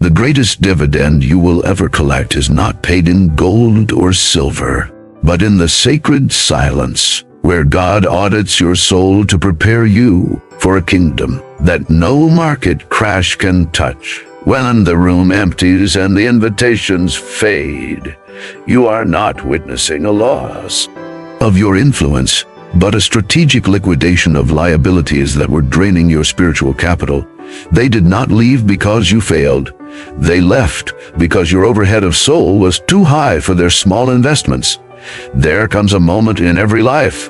The greatest dividend you will ever collect is not paid in gold or silver, but in the sacred silence, where God audits your soul to prepare you for a kingdom that no market crash can touch. When the room empties and the invitations fade, you are not witnessing a loss of your influence, but a strategic liquidation of liabilities that were draining your spiritual capital. They did not leave because you failed. They left because your overhead of soul was too high for their small investments. There comes a moment in every life,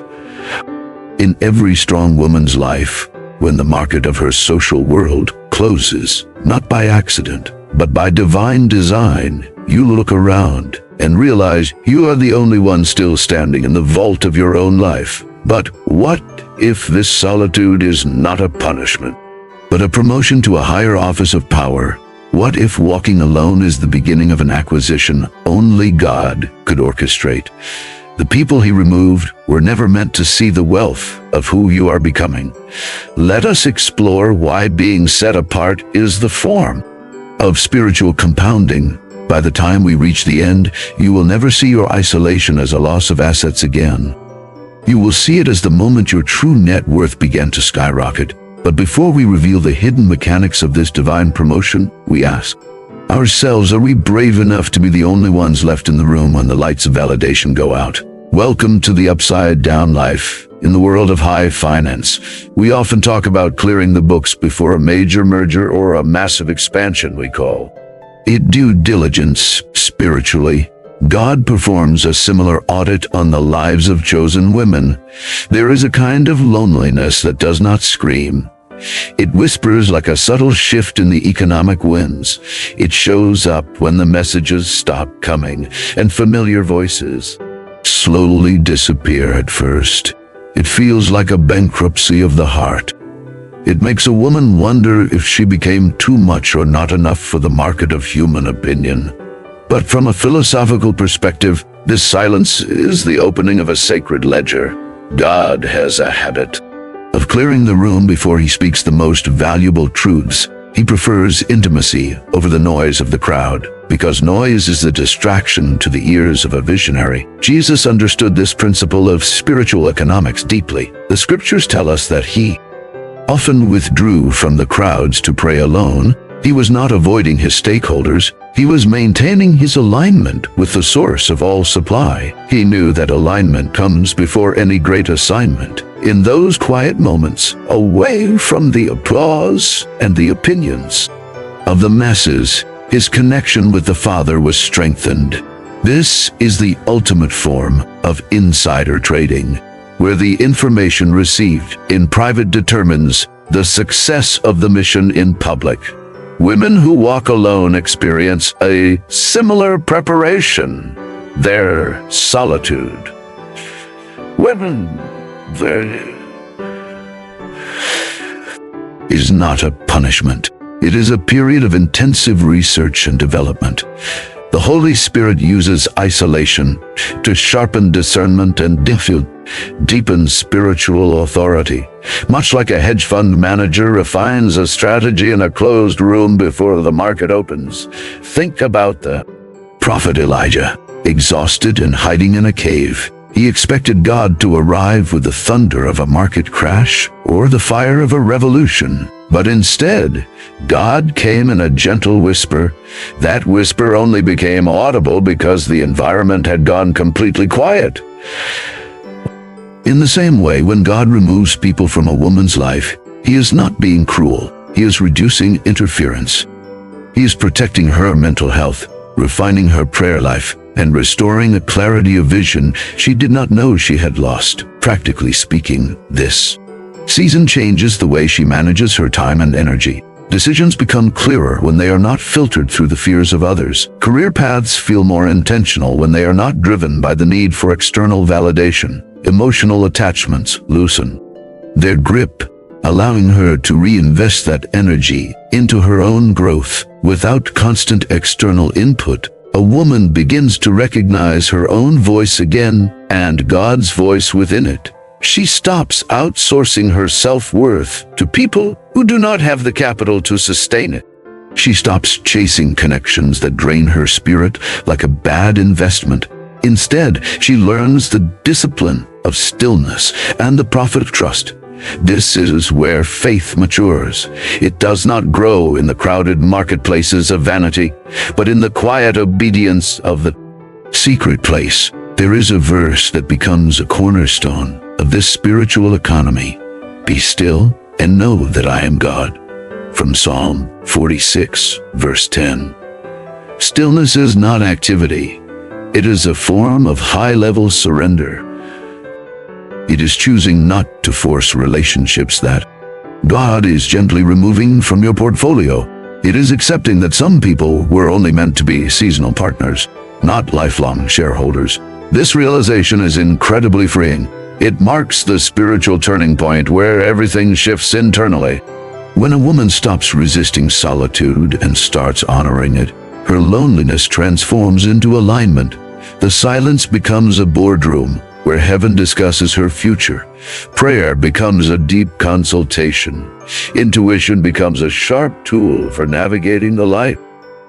in every strong woman's life, when the market of her social world closes, not by accident, but by divine design. You look around and realize you are the only one still standing in the vault of your own life. But what if this solitude is not a punishment, but a promotion to a higher office of power? What if walking alone is the beginning of an acquisition only God could orchestrate? The people he removed were never meant to see the wealth of who you are becoming. Let us explore why being set apart is the form of spiritual compounding. By the time we reach the end, you will never see your isolation as a loss of assets again. You will see it as the moment your true net worth began to skyrocket. But before we reveal the hidden mechanics of this divine promotion, we ask ourselves, are we brave enough to be the only ones left in the room when the lights of validation go out? Welcome to the upside-down life. In the world of high finance, we often talk about clearing the books before a major merger or a massive expansion, we call it due diligence. Spiritually, God performs a similar audit on the lives of chosen women. There is a kind of loneliness that does not scream. It whispers like a subtle shift in the economic winds. It shows up when the messages stop coming and familiar voices slowly disappear at first. It feels like a bankruptcy of the heart. It makes a woman wonder if she became too much or not enough for the market of human opinion. But from a philosophical perspective, this silence is the opening of a sacred ledger. God has a habit of clearing the room before he speaks the most valuable truths. He prefers intimacy over the noise of the crowd, because noise is a distraction to the ears of a visionary. Jesus understood this principle of spiritual economics deeply. The scriptures tell us that he often withdrew from the crowds to pray alone. He was not avoiding his stakeholders. He was maintaining his alignment with the source of all supply. He knew that alignment comes before any great assignment. In those quiet moments, away from the applause and the opinions of the masses, his connection with the Father was strengthened. This is the ultimate form of insider trading, where the information received in private determines the success of the mission in public. Women who walk alone experience a similar preparation, their solitude. Women, there is not a punishment. It is a period of intensive research and development. The Holy Spirit uses isolation to sharpen discernment and deepen spiritual authority. Much like a hedge fund manager refines a strategy in a closed room before the market opens. Think about the prophet Elijah, exhausted and hiding in a cave. He expected God to arrive with the thunder of a market crash or the fire of a revolution. But instead, God came in a gentle whisper. That whisper only became audible because the environment had gone completely quiet. In the same way, when God removes people from a woman's life, he is not being cruel. He is reducing interference. He is protecting her mental health, refining her prayer life, and restoring a clarity of vision she did not know she had lost. Practically speaking, this season changes the way she manages her time and energy. Decisions become clearer when they are not filtered through the fears of others. Career paths feel more intentional when they are not driven by the need for external validation. Emotional attachments loosen their grip, allowing her to reinvest that energy into her own growth. Without constant external input, a woman begins to recognize her own voice again and God's voice within it. She stops outsourcing her self-worth to people who do not have the capital to sustain it. She stops chasing connections that drain her spirit like a bad investment. Instead, she learns the discipline of stillness and the profit of trust. This is where faith matures. It does not grow in the crowded marketplaces of vanity, but in the quiet obedience of the secret place. There is a verse that becomes a cornerstone of this spiritual economy. Be still and know that I am God. From Psalm 46, verse 10. Stillness is not activity. It is a form of high-level surrender. It is choosing not to force relationships that God is gently removing from your portfolio. It is accepting that some people were only meant to be seasonal partners, not lifelong shareholders. This realization is incredibly freeing. It marks the spiritual turning point where everything shifts internally. When a woman stops resisting solitude and starts honoring it, her loneliness transforms into alignment. The silence becomes a boardroom where heaven discusses her future. Prayer becomes a deep consultation. Intuition becomes a sharp tool for navigating the life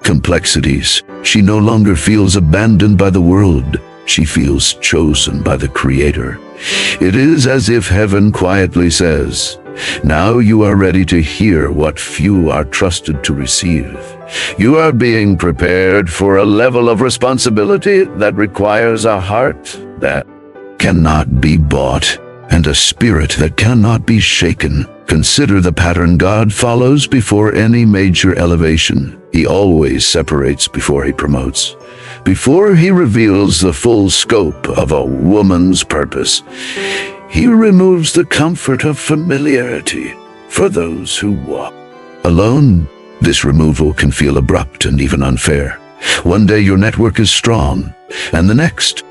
complexities. She no longer feels abandoned by the world. She feels chosen by the Creator. It is as if heaven quietly says, "Now you are ready to hear what few are trusted to receive. You are being prepared for a level of responsibility that requires a heart that cannot be bought and a spirit that cannot be shaken." Consider the pattern God follows before any major elevation. He always separates before he promotes. Before he reveals the full scope of a woman's purpose, he removes the comfort of familiarity for those who walk alone. This removal can feel abrupt and even unfair. One day your network is strong, and the next,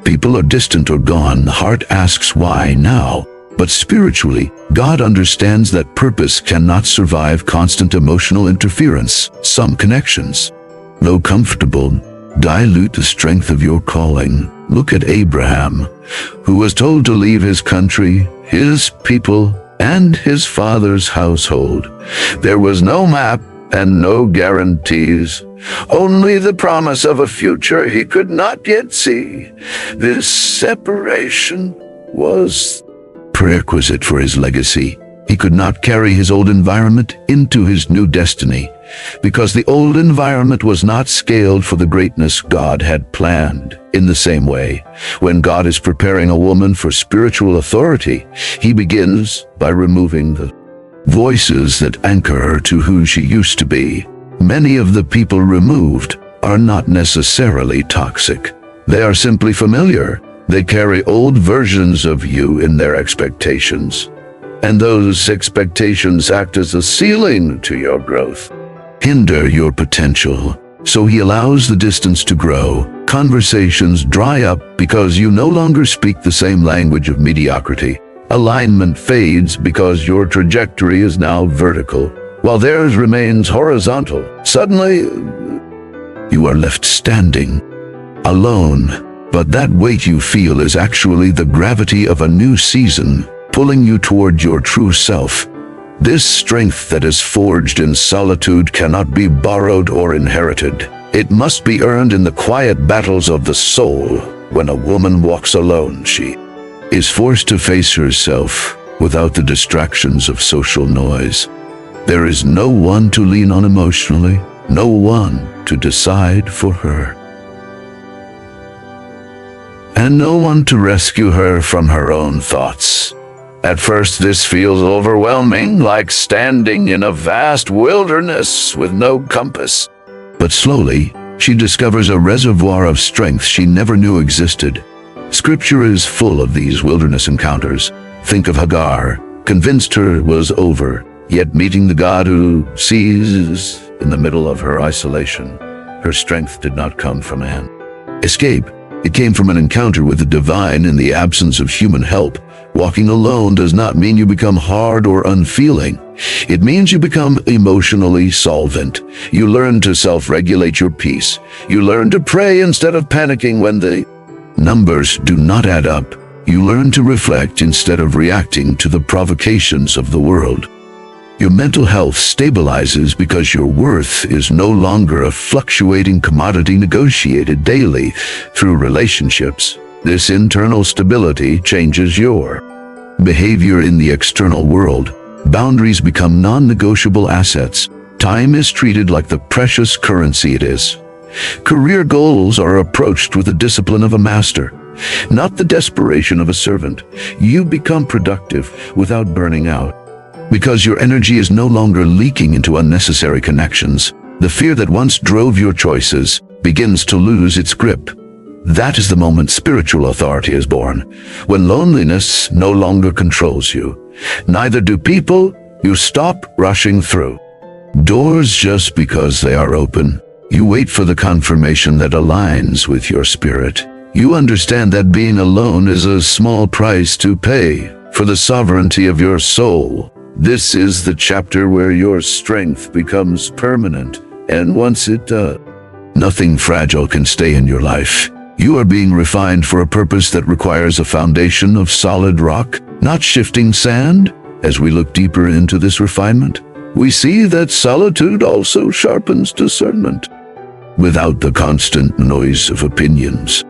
people are distant or gone. The heart asks, why now? But spiritually, God understands that purpose cannot survive constant emotional interference. Some connections, though comfortable, dilute the strength of your calling. Look at Abraham, who was told to leave his country, his people, and his father's household. There was no map and no guarantees, only the promise of a future he could not yet see. This separation was prerequisite for his legacy. He could not carry his old environment into his new destiny, because the old environment was not scaled for the greatness God had planned. In the same way, when God is preparing a woman for spiritual authority, he begins by removing the voices that anchor her to who she used to be. Many of the people removed are not necessarily toxic. They are simply familiar. They carry old versions of you in their expectations, and those expectations act as a ceiling to your growth, hinder your potential. So he allows the distance to grow. Conversations dry up because you no longer speak the same language of mediocrity. Alignment fades because your trajectory is now vertical, while theirs remains horizontal. Suddenly, you are left standing, alone. But that weight you feel is actually the gravity of a new season, pulling you toward your true self. This strength that is forged in solitude cannot be borrowed or inherited. It must be earned in the quiet battles of the soul. When a woman walks alone, she is forced to face herself without the distractions of social noise. There is no one to lean on emotionally, no one to decide for her, and no one to rescue her from her own thoughts. At first, this feels overwhelming, like standing in a vast wilderness with no compass. But slowly, she discovers a reservoir of strength she never knew existed. Scripture is full of these wilderness encounters. Think of Hagar, convinced her was over, yet meeting the God who sees in the middle of her isolation. Her strength did not come from man escape. It came from an encounter with the divine in the absence of human help. Walking alone does not mean you become hard or unfeeling. It means you become emotionally solvent. You learn to self-regulate your peace. You learn to pray instead of panicking when the numbers do not add up. You learn to reflect instead of reacting to the provocations of the world. Your mental health stabilizes because your worth is no longer a fluctuating commodity negotiated daily through relationships. This internal stability changes your behavior in the external world. Boundaries become non-negotiable assets. Time is treated like the precious currency it is. Career goals are approached with the discipline of a master, not the desperation of a servant. You become productive without burning out, because your energy is no longer leaking into unnecessary connections. The fear that once drove your choices begins to lose its grip. That is the moment spiritual authority is born, when loneliness no longer controls you. Neither do people. You stop rushing through doors just because they are open. You wait for the confirmation that aligns with your spirit. You understand that being alone is a small price to pay for the sovereignty of your soul. This is the chapter where your strength becomes permanent, and once it does, nothing fragile can stay in your life. You are being refined for a purpose that requires a foundation of solid rock, not shifting sand. As we look deeper into this refinement, we see that solitude also sharpens discernment. Without the constant noise of opinions,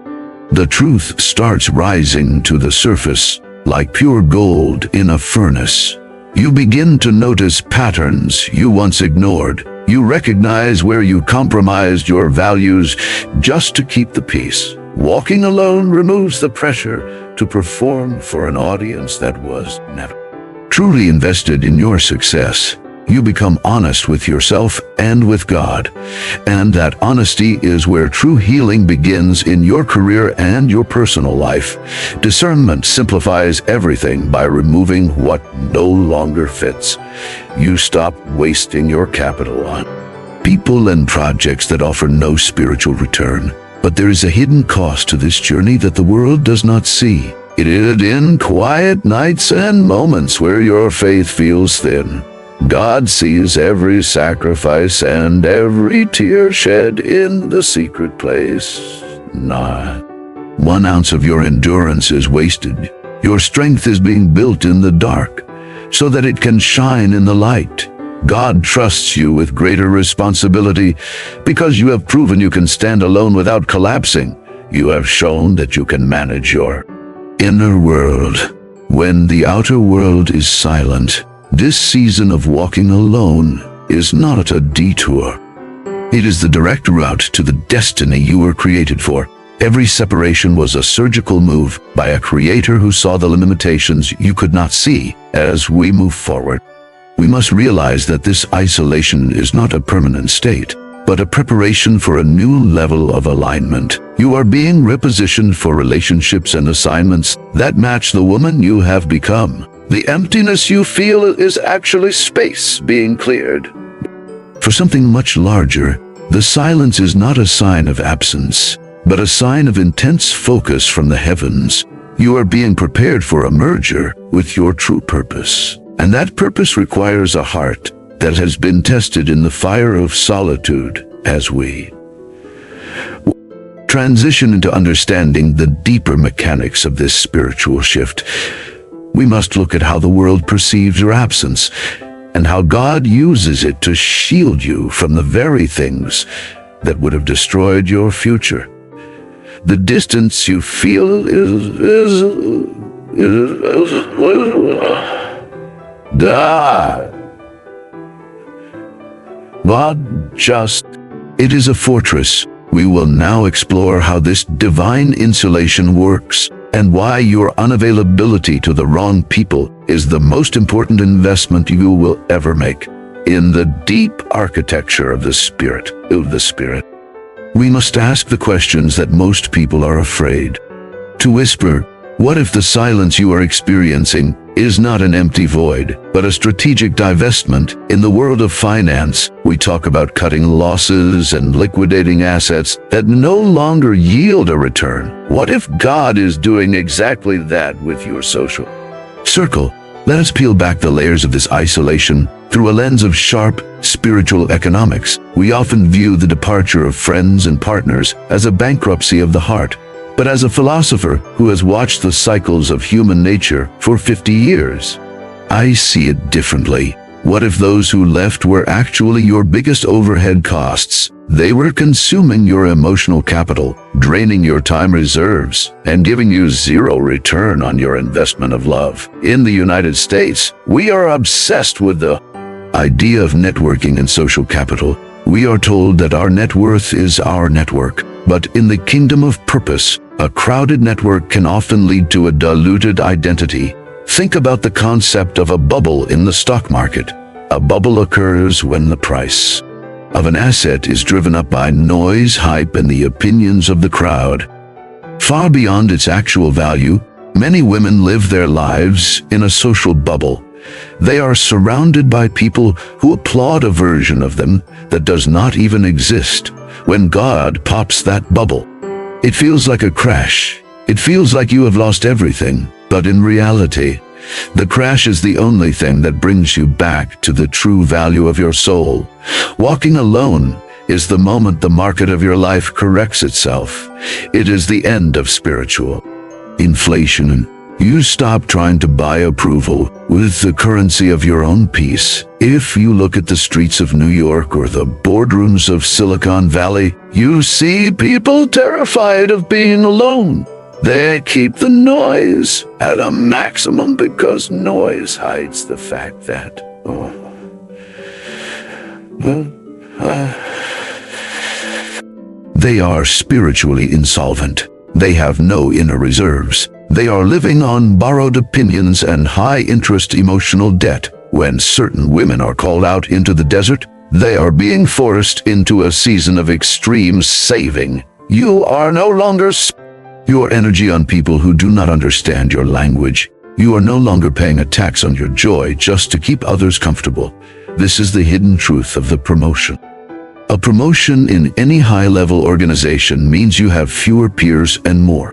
the truth starts rising to the surface like pure gold in a furnace. You begin to notice patterns you once ignored. You recognize where you compromised your values just to keep the peace. Walking alone removes the pressure to perform for an audience that was never truly invested in your success. You become honest with yourself and with God, and that honesty is where true healing begins in your career and your personal life. Discernment simplifies everything by removing what no longer fits. You stop wasting your capital on people and projects that offer no spiritual return. But there is a hidden cost to this journey that the world does not see. It is in quiet nights and moments where your faith feels thin. God sees every sacrifice and every tear shed in the secret place. Not 1 ounce of your endurance is wasted. Your strength is being built in the dark so that it can shine in the light. God trusts you with greater responsibility because you have proven you can stand alone without collapsing. You have shown that you can manage your inner world when the outer world is silent. This season of walking alone is not a detour. It is the direct route to the destiny you were created for. Every separation was a surgical move by a creator who saw the limitations you could not see. As we move forward, we must realize that this isolation is not a permanent state, but a preparation for a new level of alignment. You are being repositioned for relationships and assignments that match the woman you have become. The emptiness you feel is actually space being cleared for something much larger. The silence is not a sign of absence, but a sign of intense focus from the heavens. You are being prepared for a merger with your true purpose. And that purpose requires a heart that has been tested in the fire of solitude. As we transition into understanding the deeper mechanics of this spiritual shift, we must look at how the world perceives your absence and how God uses it to shield you from the very things that would have destroyed your future. The distance you feel it is a fortress. We will now explore how this divine insulation works and why your unavailability to the wrong people is the most important investment you will ever make in the deep architecture of the spirit. We must ask the questions that most people are afraid to whisper. What if the silence you are experiencing is not an empty void, but a strategic divestment? In the world of finance, we talk about cutting losses and liquidating assets that no longer yield a return. What if God is doing exactly that with your social circle? Let us peel back the layers of this isolation through a lens of sharp spiritual economics. We often view the departure of friends and partners as a bankruptcy of the heart. But as a philosopher who has watched the cycles of human nature for 50 years, I see it differently. What if those who left were actually your biggest overhead costs? They were consuming your emotional capital, draining your time reserves, and giving you zero return on your investment of love. In the United States, we are obsessed with the idea of networking and social capital. We are told that our net worth is our network. But in the kingdom of purpose, a crowded network can often lead to a diluted identity. Think about the concept of a bubble in the stock market. A bubble occurs when the price of an asset is driven up by noise, hype, and the opinions of the crowd. Far beyond its actual value, many women live their lives in a social bubble. They are surrounded by people who applaud a version of them that does not even exist. When God pops that bubble, it feels like a crash. It feels like you have lost everything. But in reality, the crash is the only thing that brings you back to the true value of your soul. Walking alone is the moment the market of your life corrects itself. It is the end of spiritual inflation. You stop trying to buy approval with the currency of your own peace. If you look at the streets of New York or the boardrooms of Silicon Valley, you see people terrified of being alone. They keep the noise at a maximum because noise hides the fact that, they are spiritually insolvent. They have no inner reserves. They are living on borrowed opinions and high-interest emotional debt. When certain women are called out into the desert, they are being forced into a season of extreme saving. You are no longer your energy on people who do not understand your language. You are no longer paying a tax on your joy just to keep others comfortable. This is the hidden truth of the promotion. A promotion in any high-level organization means you have fewer peers and more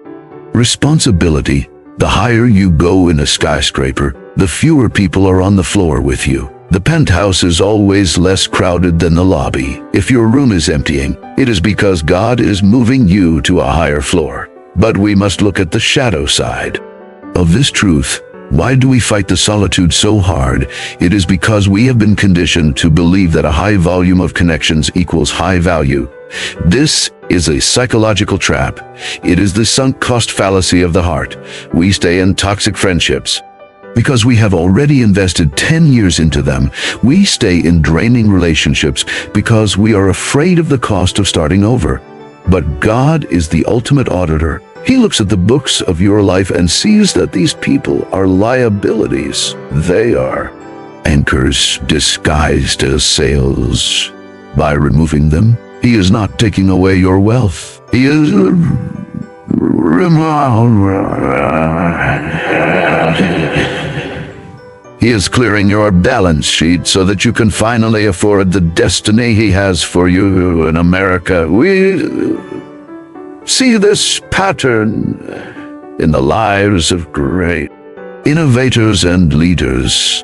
responsibility. The higher you go in a skyscraper, the fewer people are on the floor with you. The penthouse is always less crowded than the lobby. If your room is emptying, it is because God is moving you to a higher floor. But we must look at the shadow side of this truth. Why do we fight the solitude so hard? It is because we have been conditioned to believe that a high volume of connections equals high value. This is a psychological trap. It is the sunk cost fallacy of the heart. We stay in toxic friendships because we have already invested 10 years into them. We stay in draining relationships because we are afraid of the cost of starting over. But God is the ultimate auditor. He looks at the books of your life and sees that these people are liabilities. They are anchors disguised as sails. By removing them, He is not taking away your wealth. He is He is clearing your balance sheet so that you can finally afford the destiny He has for you in America. We see this pattern in the lives of great innovators and leaders.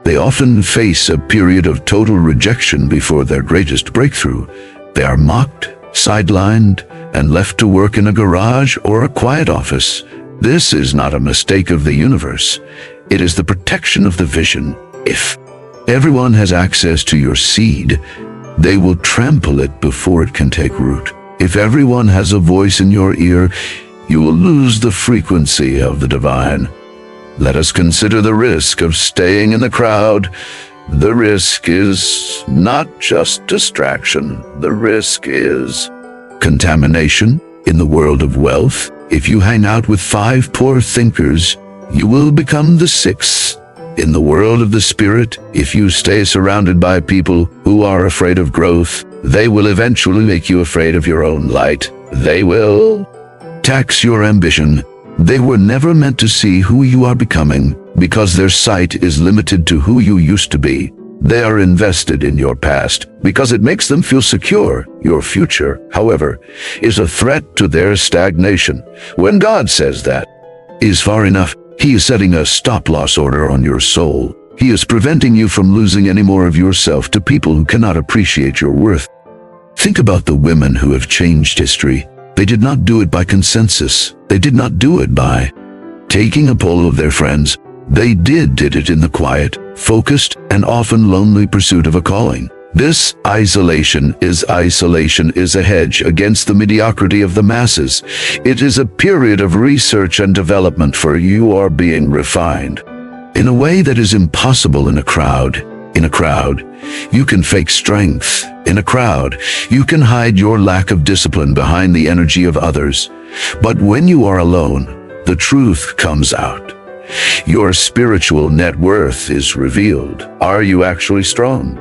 They often face a period of total rejection before their greatest breakthrough. They are mocked, sidelined, and left to work in a garage or a quiet office. This is not a mistake of the universe. It is the protection of the vision. If everyone has access to your seed, they will trample it before it can take root. If everyone has a voice in your ear, you will lose the frequency of the divine. Let us consider the risk of staying in the crowd. The risk is not just distraction. The risk is contamination. In the world of wealth, if you hang out with 5 poor thinkers, you will become the 6th. In the world of the spirit, if you stay surrounded by people who are afraid of growth, they will eventually make you afraid of your own light. They will tax your ambition. They were never meant to see who you are becoming because their sight is limited to who you used to be. They are invested in your past because it makes them feel secure. Your future, however, is a threat to their stagnation. When God says that is far enough, He is setting a stop-loss order on your soul. He is preventing you from losing any more of yourself to people who cannot appreciate your worth. Think about the women who have changed history. They did not do it by consensus. They did not do it by taking a poll of their friends. They did it in the quiet, focused, and often lonely pursuit of a calling. This isolation is a hedge against the mediocrity of the masses. It is a period of research and development, for you are being refined in a way that is impossible in a crowd. In a crowd, you can fake strength. In a crowd, you can hide your lack of discipline behind the energy of others. But when you are alone, the truth comes out. Your spiritual net worth is revealed. Are you actually strong?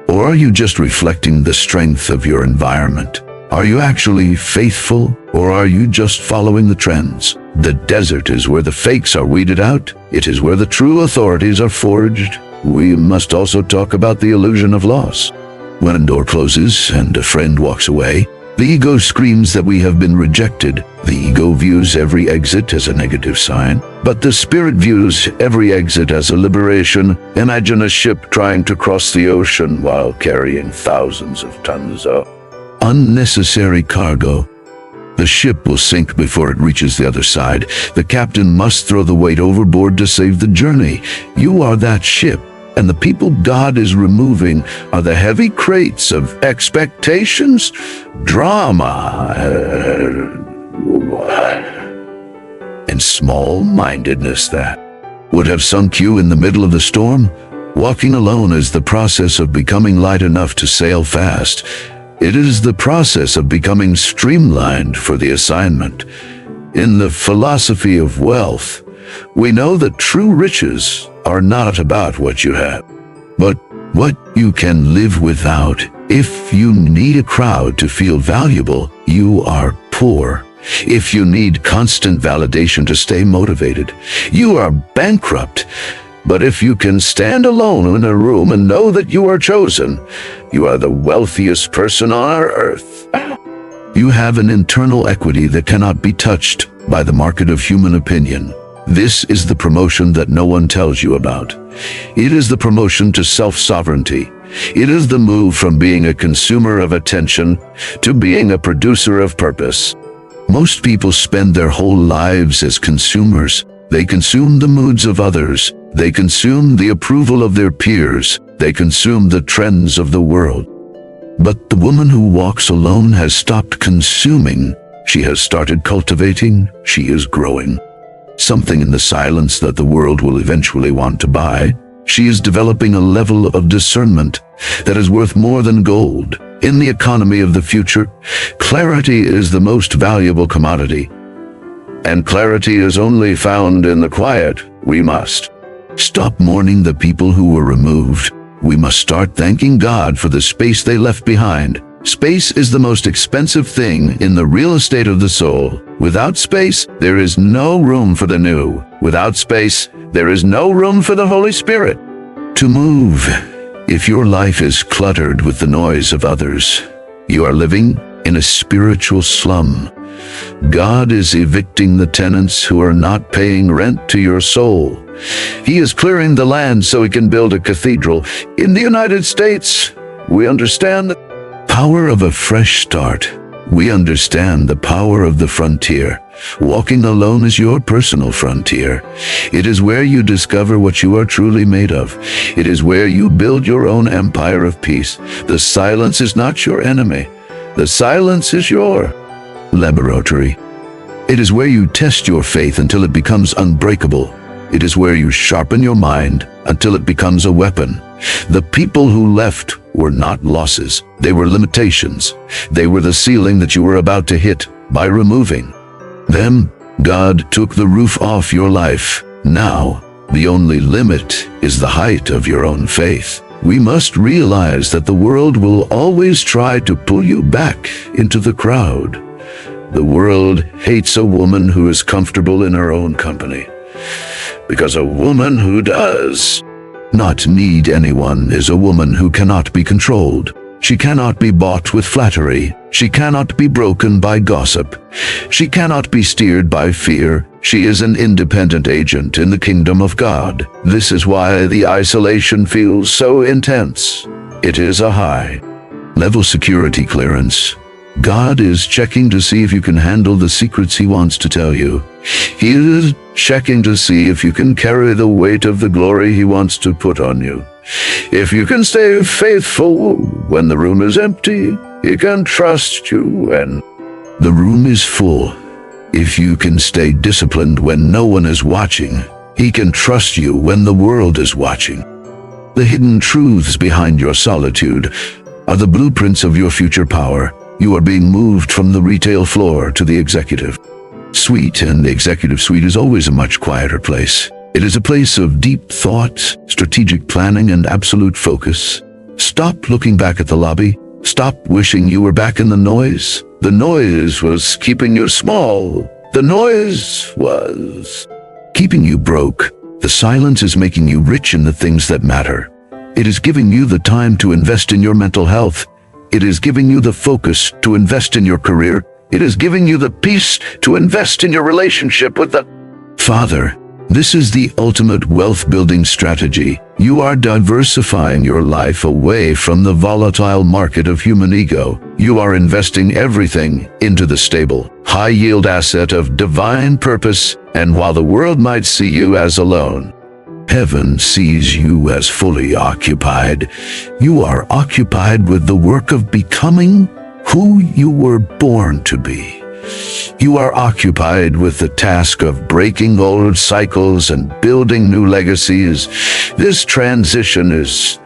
Or are you just reflecting the strength of your environment? Are you actually faithful, or are you just following the trends? The desert is where the fakes are weeded out. It is where the true authorities are forged. We must also talk about the illusion of loss. When a door closes and a friend walks away, the ego screams that we have been rejected. The ego views every exit as a negative sign, but the spirit views every exit as a liberation. Imagine a ship trying to cross the ocean while carrying thousands of tons of unnecessary cargo. The ship will sink before it reaches the other side. The captain must throw the weight overboard to save the journey. You are that ship, and the people God is removing are the heavy crates of expectations, drama, and small-mindedness that would have sunk you in the middle of the storm. Walking alone is the process of becoming light enough to sail fast. It is the process of becoming streamlined for the assignment. In the philosophy of wealth, we know that true riches are not about what you have, but what you can live without. If you need a crowd to feel valuable, you are poor. If you need constant validation to stay motivated, you are bankrupt. But if you can stand alone in a room and know that you are chosen, you are the wealthiest person on our earth. You have an internal equity that cannot be touched by the market of human opinion. This is the promotion that no one tells you about. It is the promotion to self-sovereignty. It is the move from being a consumer of attention to being a producer of purpose. Most people spend their whole lives as consumers. They consume the moods of others. They consume the approval of their peers. They consume the trends of the world. But the woman who walks alone has stopped consuming. She has started cultivating. She is growing. Something in the silence that the world will eventually want to buy. She is developing a level of discernment that is worth more than gold. In the economy of the future, clarity is the most valuable commodity. And clarity is only found in the quiet. We must stop mourning the people who were removed. We must start thanking God for the space they left behind. Space is the most expensive thing in the real estate of the soul. Without space, there is no room for the new. Without space, there is no room for the Holy Spirit to move. If your life is cluttered with the noise of others, you are living in a spiritual slum. God is evicting the tenants who are not paying rent to your soul. He is clearing the land so he can build a cathedral. In the United States, we understand the power of a fresh start. We understand the power of the frontier. Walking alone is your personal frontier. It is where you discover what you are truly made of. It is where you build your own empire of peace. The silence is not your enemy. The silence is your laboratory. It is where you test your faith until it becomes unbreakable. It is where you sharpen your mind until it becomes a weapon. The people who left were not losses. They were limitations. They were the ceiling that you were about to hit. By removing them, God took the roof off your life. Now, the only limit is the height of your own faith. We must realize that the world will always try to pull you back into the crowd. The world hates a woman who is comfortable in her own company, because a woman who does not need anyone is a woman who cannot be controlled. She cannot be bought with flattery. She cannot be broken by gossip. She cannot be steered by fear. She is an independent agent in the kingdom of God. This is why the isolation feels so intense. It is a high-level security clearance. God is checking to see if you can handle the secrets He wants to tell you. He is checking to see if you can carry the weight of the glory He wants to put on you. If you can stay faithful when the room is empty, He can trust you when the room is full. If you can stay disciplined when no one is watching, He can trust you when the world is watching. The hidden truths behind your solitude are the blueprints of your future power. You are being moved from the retail floor to the executive suite, and the executive suite is always a much quieter place. It is a place of deep thought, strategic planning, and absolute focus. Stop looking back at the lobby. Stop wishing you were back in the noise. The noise was keeping you small. The noise was keeping you broke. The silence is making you rich in the things that matter. It is giving you the time to invest in your mental health. It is giving you the focus to invest in your career. It is giving you the peace to invest in your relationship with the Father. This is the ultimate wealth-building strategy. You are diversifying your life away from the volatile market of human ego. You are investing everything into the stable, high-yield asset of divine purpose, and while the world might see you as alone, Heaven sees you as fully occupied. You are occupied with the work of becoming who you were born to be. You are occupied with the task of breaking old cycles and building new legacies. This transition is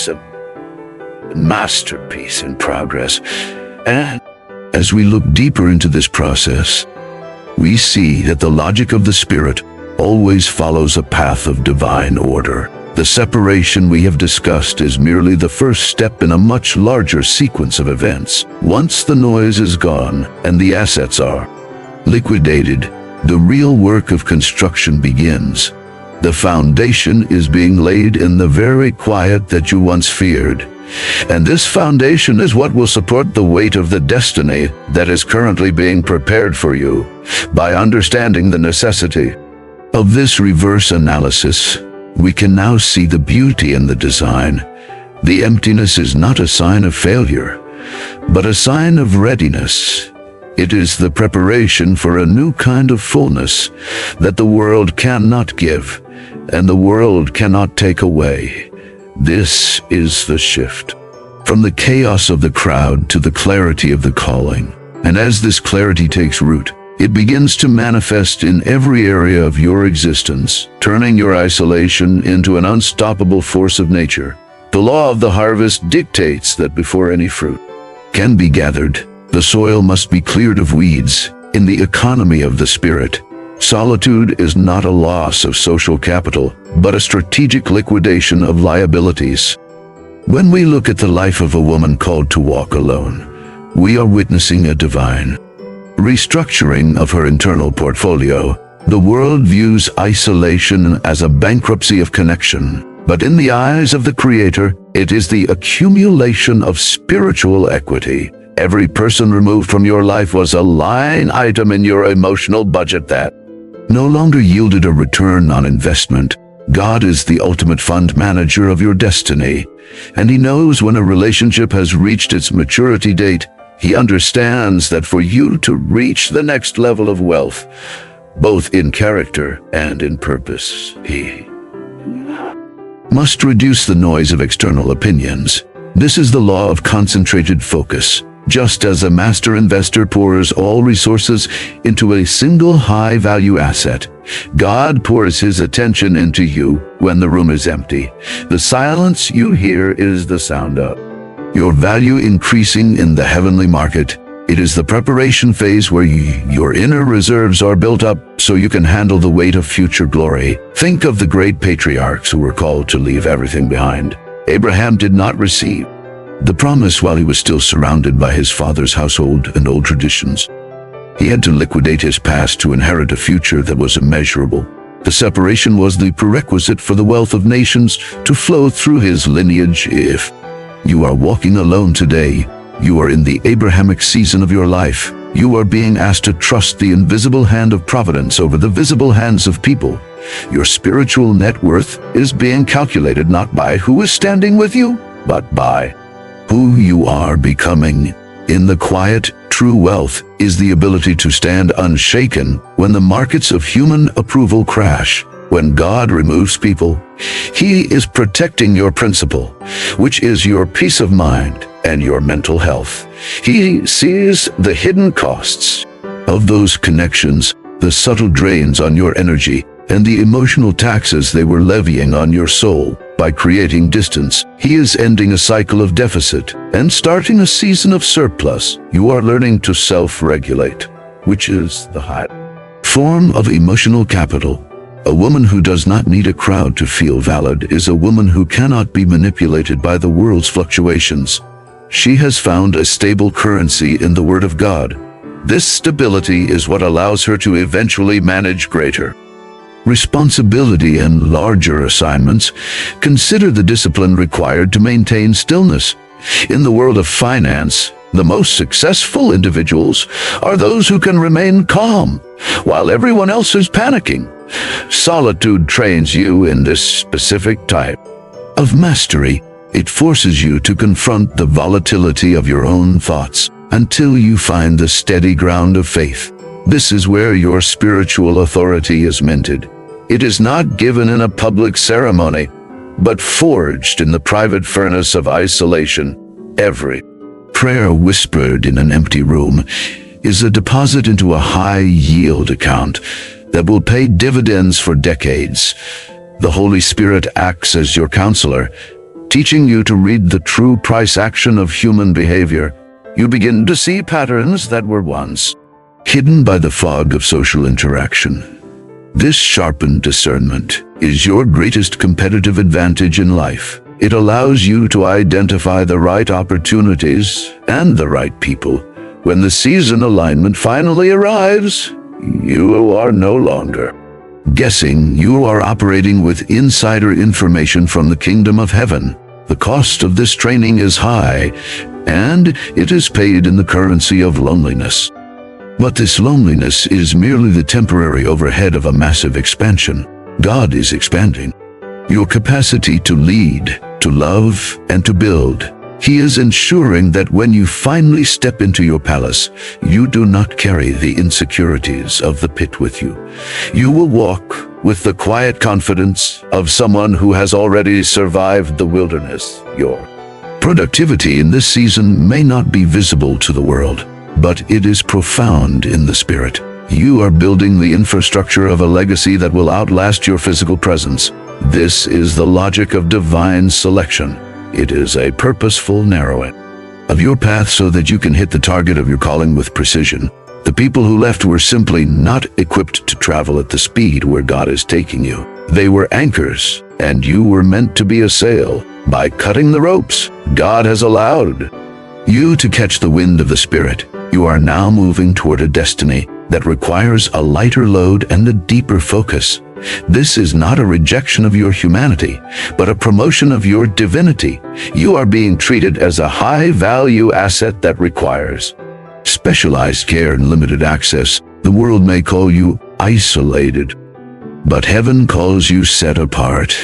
a masterpiece in progress. And as we look deeper into this process, we see that the logic of the Spirit always follows a path of divine order. The separation we have discussed is merely the first step in a much larger sequence of events. Once the noise is gone and the assets are liquidated, the real work of construction begins. The foundation is being laid in the very quiet that you once feared. And this foundation is what will support the weight of the destiny that is currently being prepared for you. By understanding the necessity of this reverse analysis, we can now see the beauty in the design. The emptiness is not a sign of failure, but a sign of readiness. It is the preparation for a new kind of fullness that the world cannot give and the world cannot take away. This is the shift from the chaos of the crowd to the clarity of the calling. And as this clarity takes root, it begins to manifest in every area of your existence, turning your isolation into an unstoppable force of nature. The law of the harvest dictates that before any fruit can be gathered, the soil must be cleared of weeds. In the economy of the Spirit, solitude is not a loss of social capital, but a strategic liquidation of liabilities. When we look at the life of a woman called to walk alone, we are witnessing a divine restructuring of her internal portfolio. The world views isolation as a bankruptcy of connection, but in the eyes of the Creator, it is the accumulation of spiritual equity. Every person removed from your life was a line item in your emotional budget that no longer yielded a return on investment. God is the ultimate fund manager of your destiny, and He knows when a relationship has reached its maturity date. He understands that for you to reach the next level of wealth, both in character and in purpose, He must reduce the noise of external opinions. This is the law of concentrated focus. Just as a master investor pours all resources into a single high-value asset, God pours His attention into you when the room is empty. The silence you hear is the sound of your value increasing in the heavenly market. It is the preparation phase where your inner reserves are built up so you can handle the weight of future glory. Think of the great patriarchs who were called to leave everything behind. Abraham did not receive the promise while he was still surrounded by his father's household and old traditions. He had to liquidate his past to inherit a future that was immeasurable. The separation was the prerequisite for the wealth of nations to flow through his lineage. If you are walking alone today, you are in the Abrahamic season of your life. You are being asked to trust the invisible hand of providence over the visible hands of people. Your spiritual net worth is being calculated not by who is standing with you, but by who you are becoming. In the quiet, true wealth is the ability to stand unshaken when the markets of human approval crash. When God removes people, He is protecting your principal, which is your peace of mind and your mental health. He sees the hidden costs of those connections, the subtle drains on your energy, and the emotional taxes they were levying on your soul. By creating distance, He is ending a cycle of deficit and starting a season of surplus. You are learning to self-regulate, which is the high form of emotional capital. A woman who does not need a crowd to feel valid is a woman who cannot be manipulated by the world's fluctuations. She has found a stable currency in the Word of God. This stability is what allows her to eventually manage greater responsibility and larger assignments. Consider the discipline required to maintain stillness. In the world of finance, the most successful individuals are those who can remain calm while everyone else is panicking. Solitude trains you in this specific type of mastery. It forces you to confront the volatility of your own thoughts until you find the steady ground of faith. This is where your spiritual authority is minted. It is not given in a public ceremony, but forged in the private furnace of isolation. Every prayer whispered in an empty room is a deposit into a high-yield account that will pay dividends for decades. The Holy Spirit acts as your counselor, teaching you to read the true price action of human behavior. You begin to see patterns that were once hidden by the fog of social interaction. This sharpened discernment is your greatest competitive advantage in life. It allows you to identify the right opportunities and the right people. When the season alignment finally arrives, you are no longer guessing. You are operating with insider information from the kingdom of heaven. The cost of this training is high, and it is paid in the currency of loneliness. But this loneliness is merely the temporary overhead of a massive expansion. God is expanding your capacity to lead, to love, and to build. He is ensuring that when you finally step into your palace, you do not carry the insecurities of the pit with you. You will walk with the quiet confidence of someone who has already survived the wilderness. Your productivity in this season may not be visible to the world, but it is profound in the spirit. You are building the infrastructure of a legacy that will outlast your physical presence. This is the logic of divine selection. It is a purposeful narrowing of your path so that you can hit the target of your calling with precision. The people who left were simply not equipped to travel at the speed where God is taking you. They were anchors, and you were meant to be a sail. By cutting the ropes, God has allowed you to catch the wind of the Spirit. You are now moving toward a destiny that requires a lighter load and a deeper focus. This is not a rejection of your humanity, but a promotion of your divinity. You are being treated as a high-value asset that requires specialized care and limited access. The world may call you isolated, but heaven calls you set apart.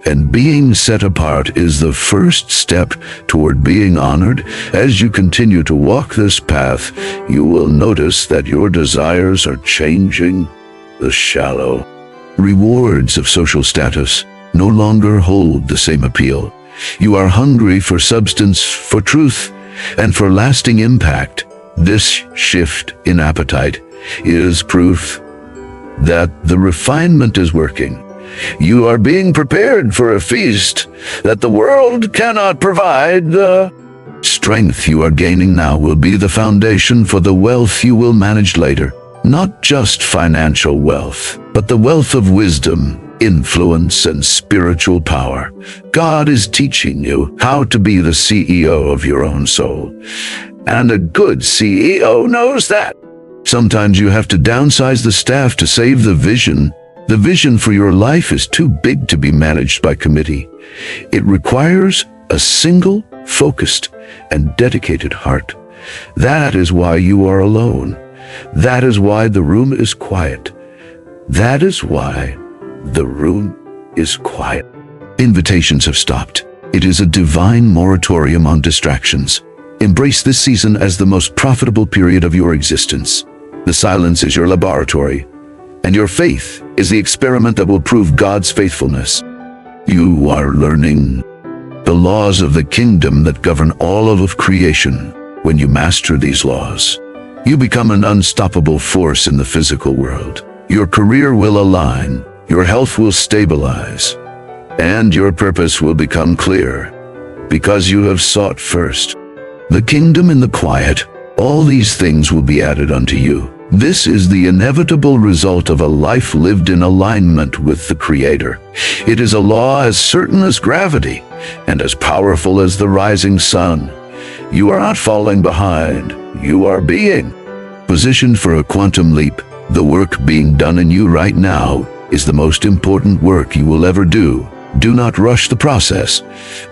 And being set apart is the first step toward being honored. As you continue to walk this path, you will notice that your desires are changing. The shallow rewards of social status no longer hold the same appeal. You are hungry for substance, for truth, and for lasting impact. This shift in appetite is proof that the refinement is working. You are being prepared for a feast that the world cannot provide. The strength you are gaining now will be the foundation for the wealth you will manage later. Not just financial wealth, but the wealth of wisdom, influence, and spiritual power. God is teaching you how to be the CEO of your own soul. And a good CEO knows that. Sometimes you have to downsize the staff to save the vision. The vision for your life is too big to be managed by committee. It requires a single, focused, and dedicated heart. That is why you are alone. That is why the room is quiet. That is why the room is quiet. Invitations have stopped. It is a divine moratorium on distractions. Embrace this season as the most profitable period of your existence. The silence is your laboratory, and your faith is the experiment that will prove God's faithfulness. You are learning the laws of the kingdom that govern all of creation. When you master these laws, you become an unstoppable force in the physical world. Your career will align, your health will stabilize, and your purpose will become clear, because you have sought first the kingdom in the quiet. All these things will be added unto you. This is the inevitable result of a life lived in alignment with the Creator. It is a law as certain as gravity and as powerful as the rising sun. You are not falling behind. You are being positioned for a quantum leap. The work being done in you right now is the most important work you will ever do. Do not rush the process.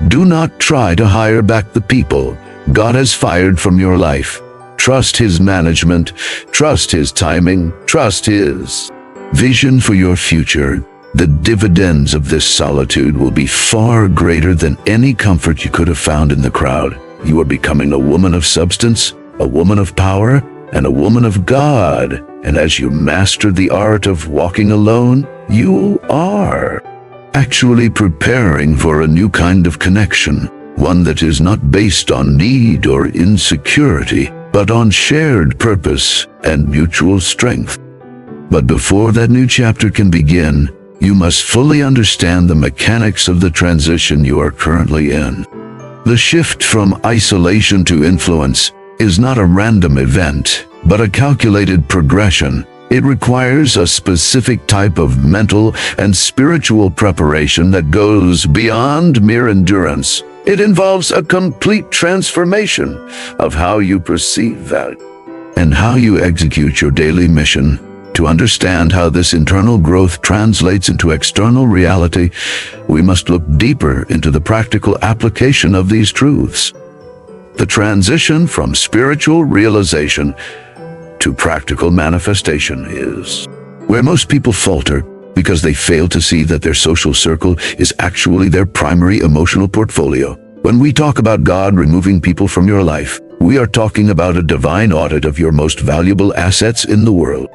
Do not try to hire back the people God has fired from your life. Trust His management, trust His timing, trust His vision for your future. The dividends of this solitude will be far greater than any comfort you could have found in the crowd. You are becoming a woman of substance, a woman of power, and a woman of God. And as you master the art of walking alone, you are actually preparing for a new kind of connection, one that is not based on need or insecurity, but on shared purpose and mutual strength. But before that new chapter can begin, you must fully understand the mechanics of the transition you are currently in. The shift from isolation to influence is not a random event, but a calculated progression. It requires a specific type of mental and spiritual preparation that goes beyond mere endurance. It involves a complete transformation of how you perceive value and how you execute your daily mission. To understand how this internal growth translates into external reality, we must look deeper into the practical application of these truths. The transition from spiritual realization to practical manifestation is where most people falter, because they fail to see that their social circle is actually their primary emotional portfolio. When we talk about God removing people from your life, we are talking about a divine audit of your most valuable assets in the world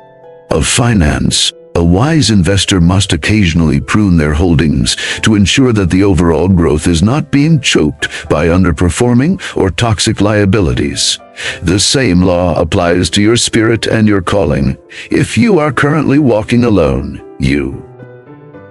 of finance. A wise investor must occasionally prune their holdings to ensure that the overall growth is not being choked by underperforming or toxic liabilities. The same law applies to your spirit and your calling. If you are currently walking alone, you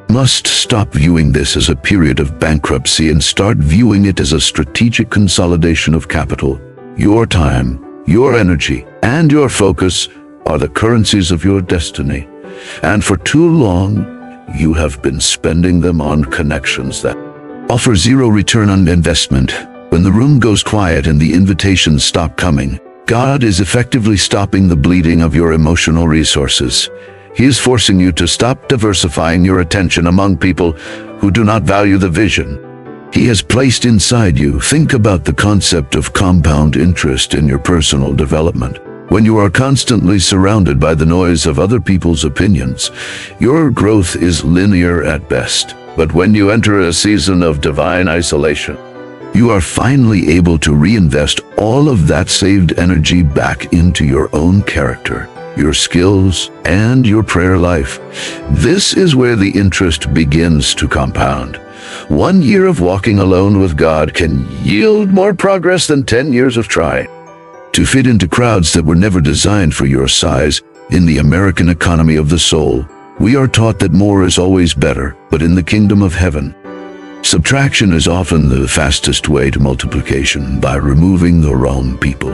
must stop viewing this as a period of bankruptcy and start viewing it as a strategic consolidation of capital. Your time, your energy, and your focus are the currencies of your destiny. And for too long, you have been spending them on connections that offer zero return on investment. When the room goes quiet and the invitations stop coming, God is effectively stopping the bleeding of your emotional resources. He is forcing you to stop diversifying your attention among people who do not value the vision He has placed inside you. Think about the concept of compound interest in your personal development. When you are constantly surrounded by the noise of other people's opinions, your growth is linear at best. But when you enter a season of divine isolation, you are finally able to reinvest all of that saved energy back into your own character, your skills, and your prayer life. This is where the interest begins to compound. 1 year of walking alone with God can yield more progress than 10 years of trying to fit into crowds that were never designed for your size. In the American economy of the soul, we are taught that more is always better, but in the kingdom of heaven, subtraction is often the fastest way to multiplication by removing the wrong people.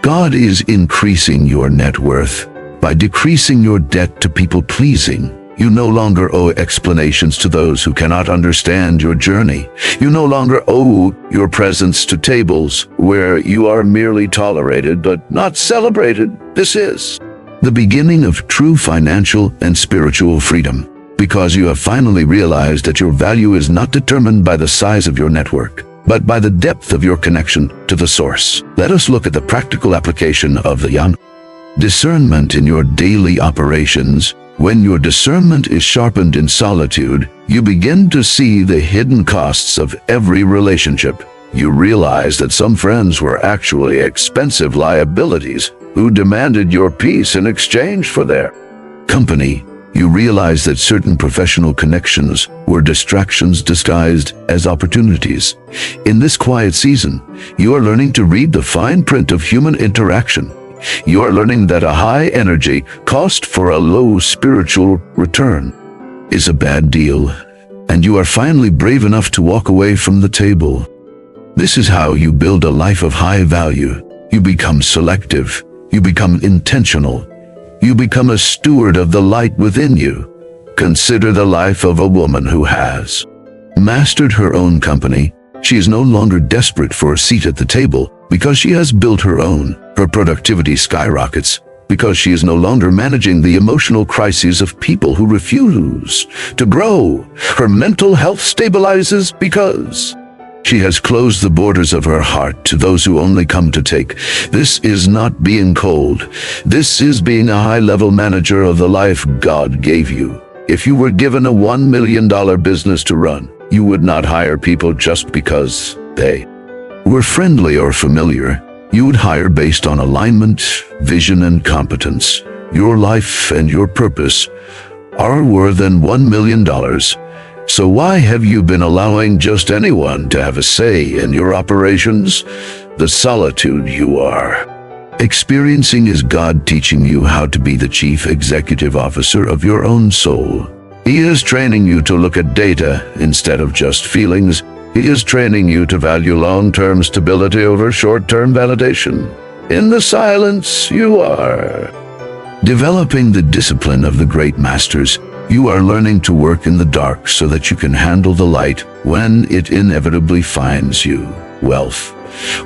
God is increasing your net worth by decreasing your debt to people-pleasing. You no longer owe explanations to those who cannot understand your journey. You no longer owe your presence to tables where you are merely tolerated but not celebrated. This is the beginning of true financial and spiritual freedom, because you have finally realized that your value is not determined by the size of your network, but by the depth of your connection to the source. Let us look at the practical application of the discernment in your daily operations. When your discernment is sharpened in solitude, you begin to see the hidden costs of every relationship. You realize that some friends were actually expensive liabilities who demanded your peace in exchange for their company. You realize that certain professional connections were distractions disguised as opportunities. In this quiet season, you are learning to read the fine print of human interaction. You are learning that a high energy cost for a low spiritual return is a bad deal, and you are finally brave enough to walk away from the table. This is how you build a life of high value. You become selective. You become intentional. You become a steward of the light within you. Consider the life of a woman who has mastered her own company. She is no longer desperate for a seat at the table because she has built her own. Her productivity skyrockets because she is no longer managing the emotional crises of people who refuse to grow. Her mental health stabilizes because she has closed the borders of her heart to those who only come to take. This is not being cold. This is being a high-level manager of the life God gave you. If you were given a $1 million business to run, you would not hire people just because they were friendly or familiar. You would hire based on alignment, vision, and competence. Your life and your purpose are more than $1 million. So why have you been allowing just anyone to have a say in your operations? The solitude you are experiencing is God teaching you how to be the chief executive officer of your own soul. He is training you to look at data instead of just feelings. He is training you to value long-term stability over short-term validation. In the silence, you are developing the discipline of the great masters. You are learning to work in the dark so that you can handle the light when it inevitably finds you. Wealth,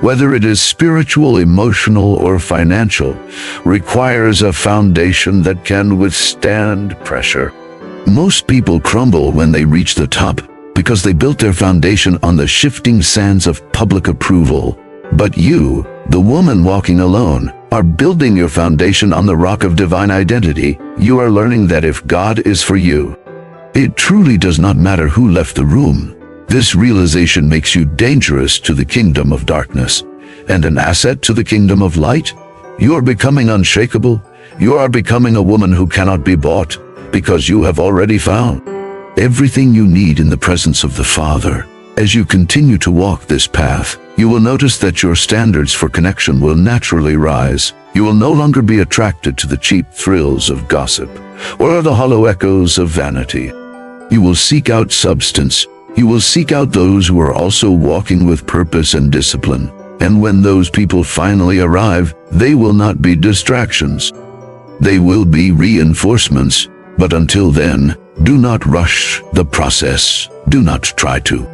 whether it is spiritual, emotional, or financial, requires a foundation that can withstand pressure. Most people crumble when they reach the top because they built their foundation on the shifting sands of public approval. But you, the woman walking alone, are building your foundation on the rock of divine identity. You are learning that if God is for you, it truly does not matter who left the room. This realization makes you dangerous to the kingdom of darkness and an asset to the kingdom of light. You are becoming unshakable. You are becoming a woman who cannot be bought because you have already found everything you need in the presence of the Father. As you continue to walk this path, you will notice that your standards for connection will naturally rise. You will no longer be attracted to the cheap thrills of gossip or the hollow echoes of vanity. You will seek out substance. You will seek out those who are also walking with purpose and discipline. And when those people finally arrive, they will not be distractions. They will be reinforcements. But until then, do not rush the process. Do not try to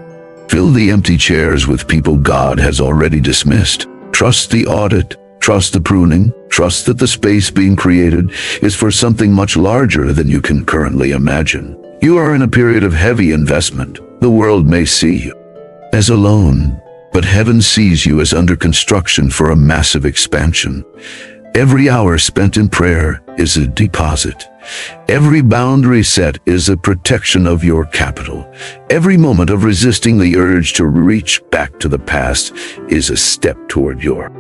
fill the empty chairs with people God has already dismissed. Trust the audit. Trust the pruning. Trust that the space being created is for something much larger than you can currently imagine. You are in a period of heavy investment. The world may see you as alone, but heaven sees you as under construction for a massive expansion. Every hour spent in prayer is a deposit. Every boundary set is a protection of your capital. Every moment of resisting the urge to reach back to the past is a step toward your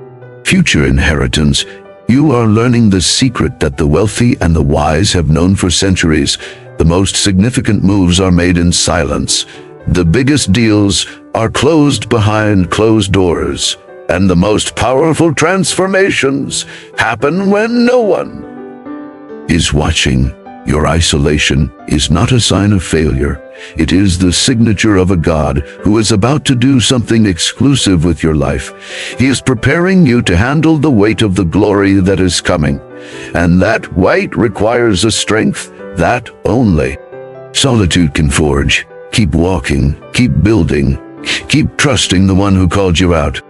future inheritance. You are learning the secret that the wealthy and the wise have known for centuries. The most significant moves are made in silence. The biggest deals are closed behind closed doors. And the most powerful transformations happen when no one is watching. Your isolation is not a sign of failure. It is the signature of a God who is about to do something exclusive with your life. He is preparing you to handle the weight of the glory that is coming. And that weight requires a strength that only solitude can forge. Keep walking, keep building, keep trusting the one who called you out.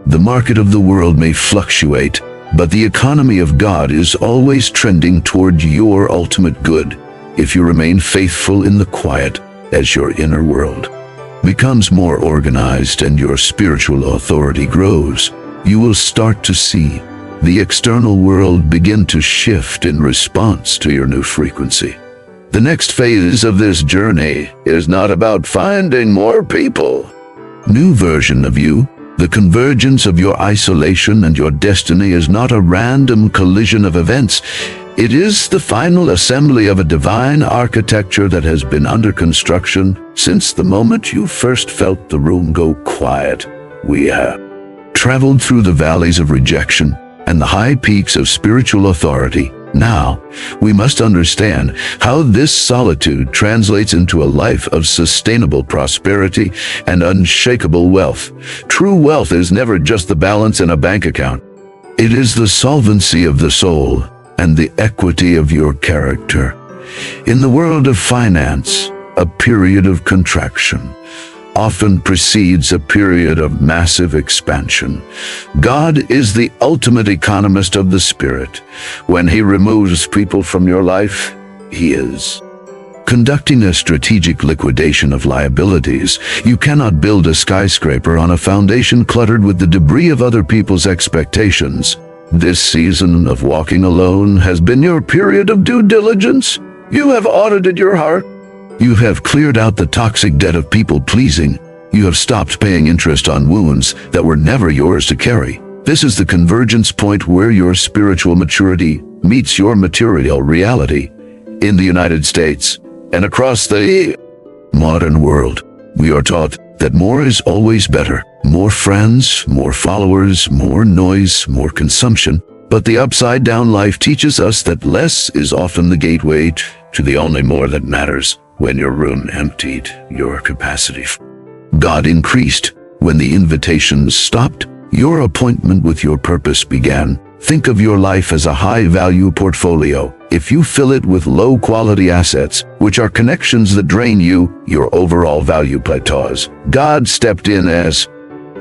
The market of the world may fluctuate, but the economy of God is always trending toward your ultimate good. If you remain faithful in the quiet, as your inner world becomes more organized and your spiritual authority grows, you will start to see the external world begin to shift in response to your new frequency. The next phase of this journey is not about finding more people. New version of you, the convergence of your isolation and your destiny is not a random collision of events. It is the final assembly of a divine architecture that has been under construction since the moment you first felt the room go quiet. We have traveled through the valleys of rejection and the high peaks of spiritual authority. Now, we must understand how this solitude translates into a life of sustainable prosperity and unshakable wealth. True wealth is never just the balance in a bank account. It is the solvency of the soul and the equity of your character. In the world of finance, a period of contraction often precedes a period of massive expansion. God is the ultimate economist of the spirit. When He removes people from your life, He is conducting a strategic liquidation of liabilities. You cannot build a skyscraper on a foundation cluttered with the debris of other people's expectations. This season of walking alone has been your period of due diligence. You have audited your heart. You have cleared out the toxic debt of people-pleasing. You have stopped paying interest on wounds that were never yours to carry. This is the convergence point where your spiritual maturity meets your material reality. In the United States and across the modern world, we are taught that more is always better. More friends, more followers, more noise, more consumption. But the upside-down life teaches us that less is often the gateway to the only more that matters. When your room emptied, your capacity God increased. When the invitations stopped, your appointment with your purpose began. Think of your life as a high-value portfolio. If you fill it with low-quality assets, which are connections that drain you, your overall value plateaus. God stepped in as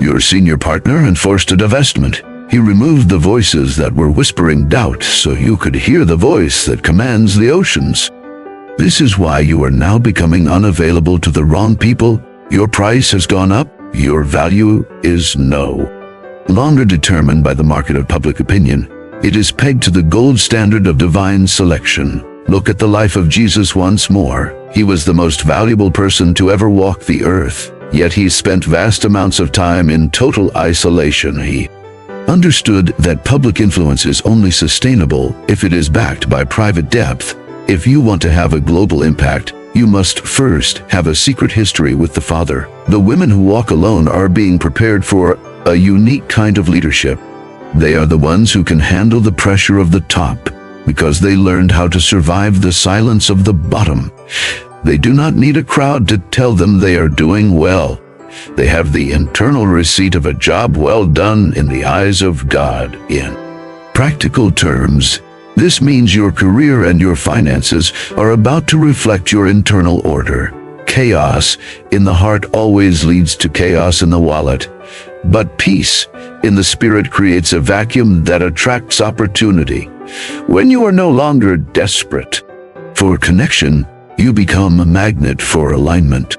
your senior partner and forced a divestment. He removed the voices that were whispering doubt so you could hear the voice that commands the oceans. This is why you are now becoming unavailable to the wrong people. Your price has gone up. Your value is no longer determined by the market of public opinion. It is pegged to the gold standard of divine selection. Look at the life of Jesus once more. He was the most valuable person to ever walk the earth, yet he spent vast amounts of time in total isolation. He understood that public influence is only sustainable if it is backed by private depth. If you want to have a global impact, you must first have a secret history with the Father. The women who walk alone are being prepared for a unique kind of leadership. They are the ones who can handle the pressure of the top because they learned how to survive the silence of the bottom. They do not need a crowd to tell them they are doing well. They have the internal receipt of a job well done in the eyes of God. In practical terms, this means your career and your finances are about to reflect your internal order. Chaos in the heart always leads to chaos in the wallet, but peace in the spirit creates a vacuum that attracts opportunity. When you are no longer desperate for connection, you become a magnet for alignment.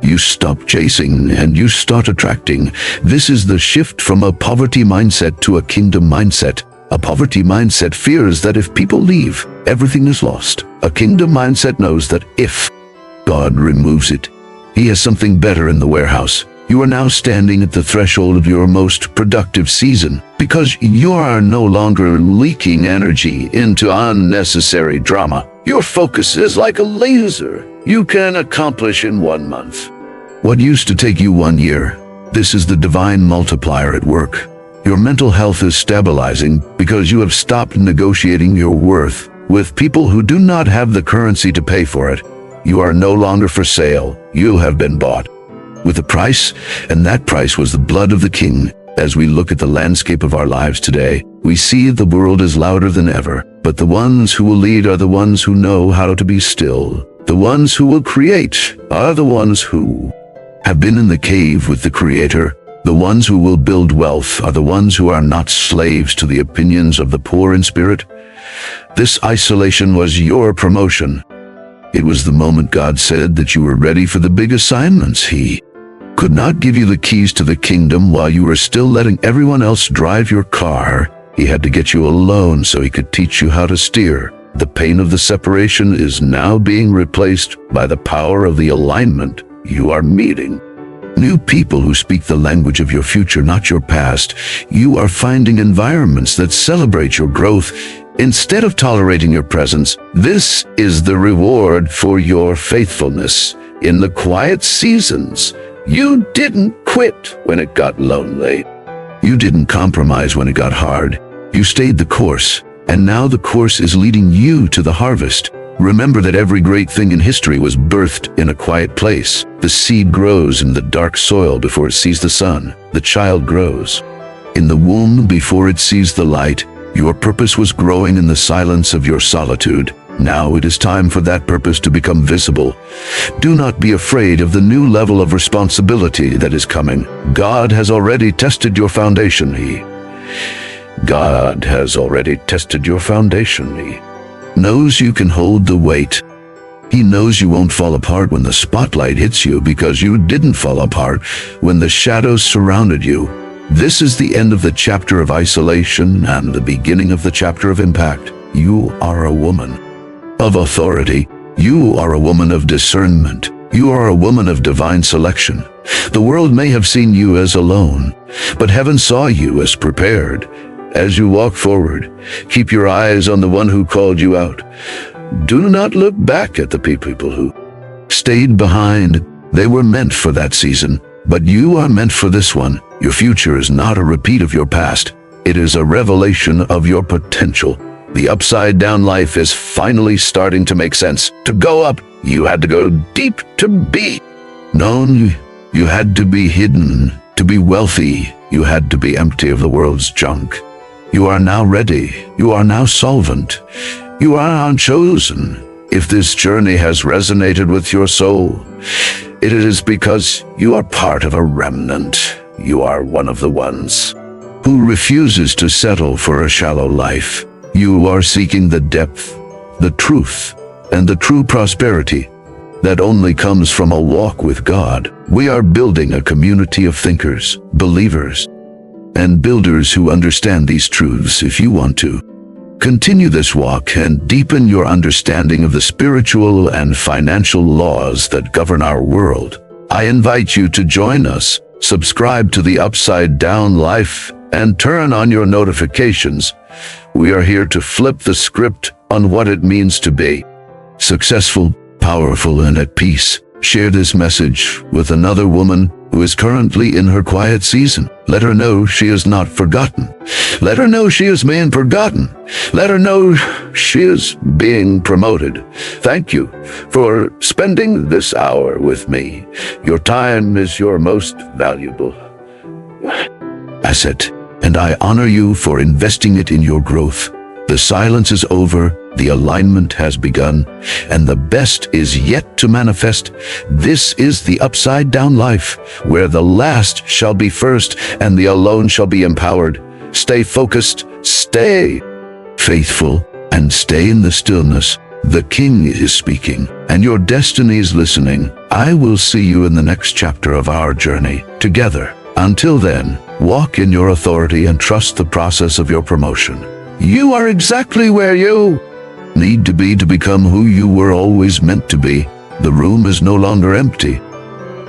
You stop chasing and you start attracting. This is the shift from a poverty mindset to a kingdom mindset. A poverty mindset fears that if people leave, everything is lost. A kingdom mindset knows that if God removes it, He has something better in the warehouse. You are now standing at the threshold of your most productive season because you are no longer leaking energy into unnecessary drama. Your focus is like a laser. You can accomplish in 1 month what used to take you 1 year. This is the divine multiplier at work. Your mental health is stabilizing because you have stopped negotiating your worth with people who do not have the currency to pay for it. You are no longer for sale. You have been bought with a price, and that price was the blood of the King. As we look at the landscape of our lives today, we see the world is louder than ever, but the ones who will lead are the ones who know how to be still. The ones who will create are the ones who have been in the cave with the Creator. The ones who will build wealth are the ones who are not slaves to the opinions of the poor in spirit. This isolation was your promotion. It was the moment God said that you were ready for the big assignments. He could not give you the keys to the kingdom while you were still letting everyone else drive your car. He had to get you alone so he could teach you how to steer. The pain of the separation is now being replaced by the power of the alignment you are meeting. New people who speak the language of your future, not your past. You are finding environments that celebrate your growth instead of tolerating your presence. This is the reward for your faithfulness. In the quiet seasons, you didn't quit when it got lonely. You didn't compromise when it got hard. You stayed the course, and now the course is leading you to the harvest. Remember that every great thing in history was birthed in a quiet place. The seed grows in the dark soil before it sees the sun. The child grows in the womb before it sees the light. Your purpose was growing in the silence of your solitude. Now it is time for that purpose to become visible. Do not be afraid of the new level of responsibility that is coming. God has already tested your foundation. God has already tested your foundation. He knows you can hold the weight. He knows you won't fall apart when the spotlight hits you, because you didn't fall apart when the shadows surrounded you. This is the end of the chapter of isolation and the beginning of the chapter of impact. You are a woman of authority. You are a woman of discernment. You are a woman of divine selection. The world may have seen you as alone, but heaven saw you as prepared. As you walk forward, keep your eyes on the one who called you out. Do not look back at the people who stayed behind. They were meant for that season, but you are meant for this one. Your future is not a repeat of your past. It is a revelation of your potential. The upside-down life is finally starting to make sense. To go up, you had to go deep. To be known, you had to be hidden. To be wealthy, you had to be empty of the world's junk. You are now ready. You are now solvent. You are now chosen. If this journey has resonated with your soul, it is because you are part of a remnant. You are one of the ones who refuses to settle for a shallow life. You are seeking the depth, the truth, and the true prosperity that only comes from a walk with God. We are building a community of thinkers, believers, and builders who understand these truths. If you want to continue this walk and deepen your understanding of the spiritual and financial laws that govern our world, I invite you to join us. Subscribe to the Upside Down Life and turn on your notifications. We are here to flip the script on what it means to be successful, powerful, and at peace. Share this message with another woman who is currently in her quiet season. Let her know she is not forgotten. Let her know she is being forgotten. Let her know she is being promoted. Thank you for spending this hour with me. Your time is your most valuable asset, and I honor you for investing it in your growth. The silence is over, the alignment has begun, and the best is yet to manifest. This is the Upside Down Life, where the last shall be first and the alone shall be empowered. Stay focused, stay faithful, and stay in the stillness. The King is speaking, and your destiny is listening. I will see you in the next chapter of our journey together. Until then, walk in your authority and trust the process of your promotion. You are exactly where you need to be to become who you were always meant to be. The room is no longer empty.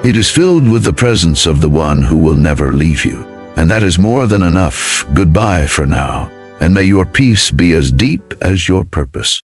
It is filled with the presence of the one who will never leave you. And that is more than enough. Goodbye for now, and may your peace be as deep as your purpose.